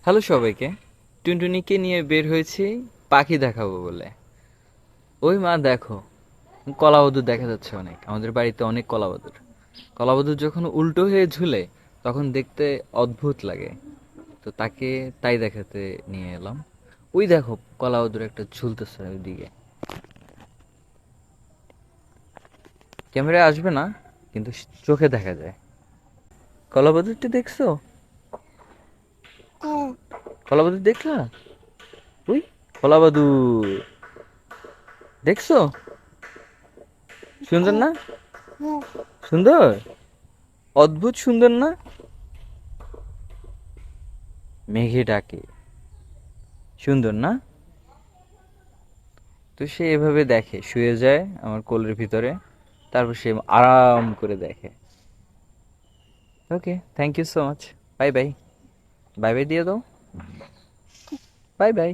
Hello সবাইকে। টুনটুনিকে নিয়ে বের হয়েছি পাখি দেখাবো বলে। ওই মা দেখো, কলাবাদুর দেখা যাচ্ছে অনেক, আমাদের বাড়িতে অনেক কলাবাদুর। কলাবাদুর যখন উল্টো হয়ে ঝুলে তখন দেখতে অদ্ভুত লাগে। তো তাকে তাই দেখাতে নিয়ে এলাম। ওই দেখো, কলাবাদুর একটা ঝুলতেছে ওইদিকে। ক্যামেরায় আসবে না, কিন্তু চোখে দেখা যায়। কলাবাদুরটি দেখছো? কলাবাদুর দেখলা? ওই কলাবাদুর দেখছো? সুন্দর না? সুন্দর, অদ্ভুত সুন্দর না? মেঘে ডাকে, সুন্দর না? তো সে এভাবে দেখে, শুয়ে যায় আমার কোলের ভিতরে, তারপর সে আরাম করে দেখে। Okay, thank you so much. Bye bye. Bye bye দিয়ে দাও। Bye by.